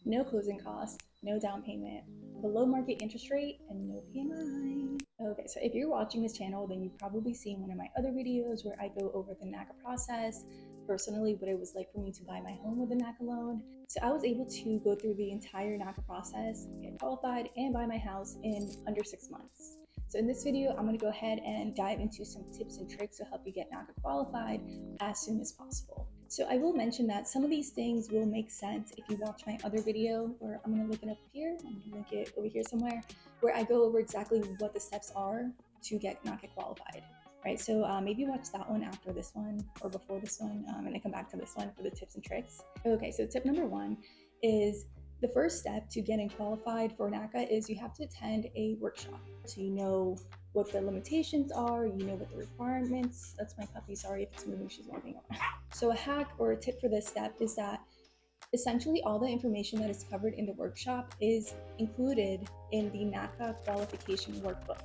no closing costs, no down payment, below market interest rate, and no PMI. Okay, so if you're watching this channel, then you've probably seen one of my other videos where I go over the NACA process, personally what it was like for me to buy my home with a NACA loan. So I was able to go through the entire NACA process, get qualified, and buy my house in under 6 months. So in this video, I'm going to go ahead and dive into some tips and tricks to help you get NACA qualified as soon as possible. So I will mention that some of these things will make sense if you watch my other video, or I'm going to link it up here, I'm going to link it over here somewhere, where I go over exactly what the steps are to get NACA qualified. Right, so maybe watch that one after this one or before this one, and then come back to this one for the tips and tricks. Okay, so tip number one is the first step to getting qualified for NACA is you have to attend a workshop. So you know what the limitations are, you know what the requirements. That's my puppy, sorry if it's moving, she's walking around. So a hack or a tip for this step is that essentially all the information that is covered in the workshop is included in the NACA qualification workbook.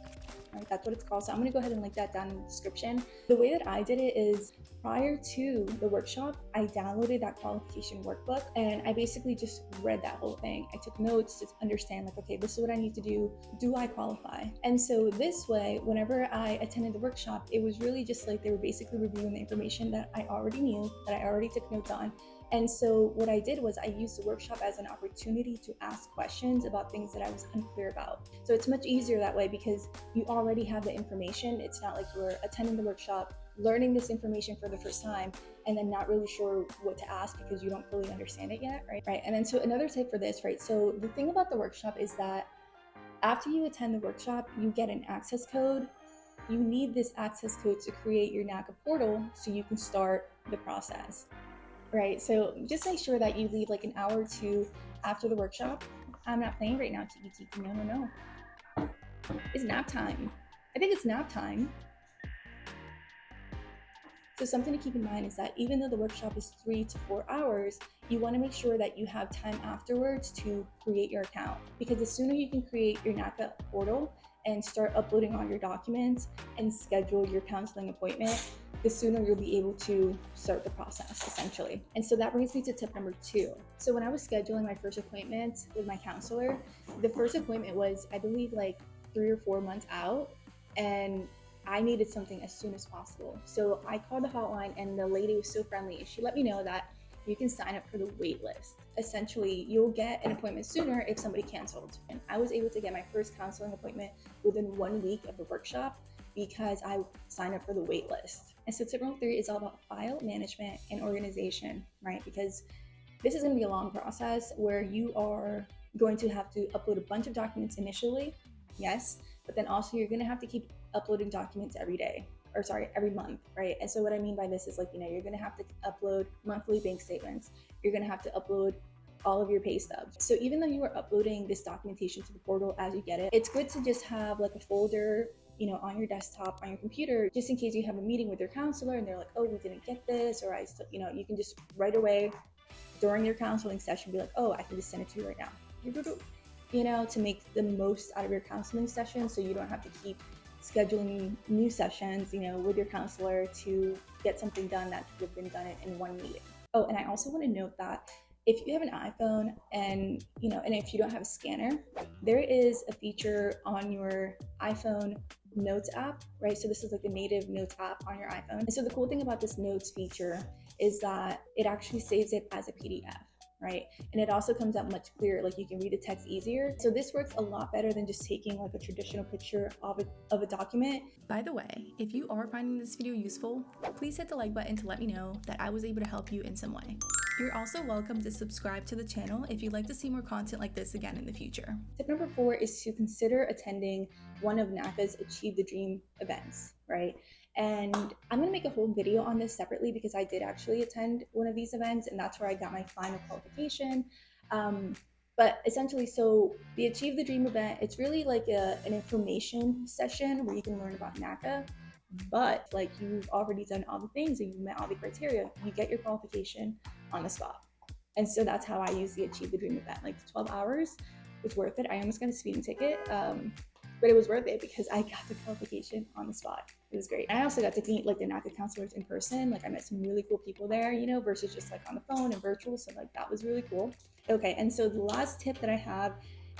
Right, that's what it's called. So I'm going to go ahead and link that down in the description. The way that I did it is prior to the workshop, I downloaded that qualification workbook and I basically just read that whole thing. I took notes to understand, like, okay, this is what I need to do. Do I qualify? And so this way, whenever I attended the workshop, it was really just like they were basically reviewing the information that I already knew, that I already took notes on. And so what I did was I used the workshop as an opportunity to ask questions about things that I was unclear about. So it's much easier that way because you already have the information. It's not like you're attending the workshop, learning this information for the first time, and then not really sure what to ask because you don't fully understand it yet, right? And then so another tip for this, right? So the thing about the workshop is that after you attend the workshop, you get an access code. You need this access code to create your NACA portal so you can start the process. Right, so just make sure that you leave like an hour or two after the workshop. I'm not playing right now, Kiki Kiki. No. It's nap time. I think it's nap time. So something to keep in mind is that even though the workshop is 3 to 4 hours, you want to make sure that you have time afterwards to create your account. Because the sooner you can create your NACA portal and start uploading all your documents and schedule your counseling appointment, the sooner you'll be able to start the process, essentially. And so that brings me to tip number 2. So when I was scheduling my first appointment with my counselor, the first appointment was, I believe, like 3 or 4 months out, and I needed something as soon as possible. So I called the hotline and the lady was so friendly. She let me know that you can sign up for the wait list. Essentially, you'll get an appointment sooner if somebody canceled. And I was able to get my first counseling appointment within 1 week of the workshop because I signed up for the wait list. And so tip number 3 is all about file management and organization, right? Because this is going to be a long process where you are going to have to upload a bunch of documents initially, yes, but then also you're going to have to keep uploading documents every month, right? And so what I mean by this is, like, you're going to have to upload monthly bank statements. You're going to have to upload all of your pay stubs. So even though you are uploading this documentation to the portal as you get it, it's good to just have like a folder, on your desktop, on your computer, just in case you have a meeting with your counselor and they're like, oh, we didn't get this, or I still, you can just right away during your counseling session be like, oh, I can just send it to you right now, to make the most out of your counseling session so you don't have to keep scheduling new sessions, with your counselor to get something done that could have been done in one meeting. Oh, and I also want to note that if you have an iPhone and if you don't have a scanner, there is a feature on your iPhone Notes app, right? So this is like the native Notes app on your iPhone. And so the cool thing about this Notes feature is that it actually saves it as a PDF. Right? And it also comes out much clearer, like you can read the text easier. So this works a lot better than just taking like a traditional picture of a document. By the way, if you are finding this video useful, please hit the like button to let me know that I was able to help you in some way. You're also welcome to subscribe to the channel if you'd like to see more content like this again in the future. Tip number 4 is to consider attending one of NACA's Achieve the Dream events, right? And I'm going to make a whole video on this separately because I did actually attend one of these events, and that's where I got my final qualification. But essentially, so the Achieve the Dream event, it's really like an information session where you can learn about NACA. But like, you've already done all the things and you met all the criteria, you get your qualification on the spot. And so that's how I use the Achieve the Dream event. Like 12 hours was worth it. I almost got a speeding ticket. but it was worth it because I got the qualification on the spot. It was great. I also got to meet like the NACA counselors in person. Like I met some really cool people there, you know, versus just like on the phone and virtual. So like that was really cool. Okay, and so the last tip that I have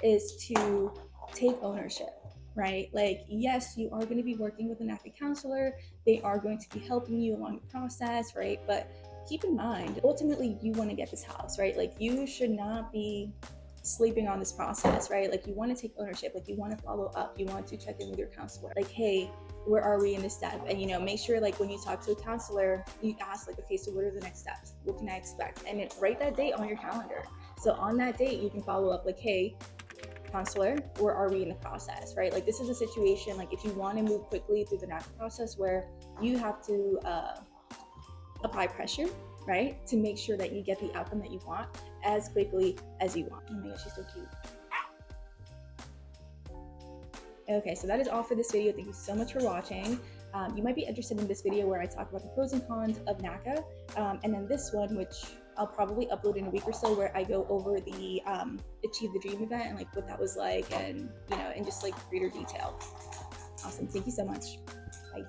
is to take ownership, right? Like, yes, you are going to be working with a NACA counselor. They are going to be helping you along the process, right? But keep in mind, ultimately, you want to get this house, right? Like, you should not be sleeping on this process, right? Like, you want to take ownership, like, you want to follow up, you want to check in with your counselor, like, hey, where are we in this step? And, you know, make sure, like, when you talk to a counselor, you ask, like, okay, so what are the next steps? What can I expect? And write that date on your calendar. So on that date, you can follow up, like, hey, counselor, where are we in the process, right? Like, this is a situation, like, if you want to move quickly through the NACA process where you have to apply pressure, right, to make sure that you get the outcome that you want as quickly as you want. Oh my gosh, she's so cute. Okay, so that is all for this video. Thank you so much for watching. You might be interested in this video where I talk about the pros and cons of NACA, and then this one, which I'll probably upload in a week or so, where I go over the Achieve the Dream event and like what that was like, and you know, in just like greater detail. Awesome, thank you so much. Bye.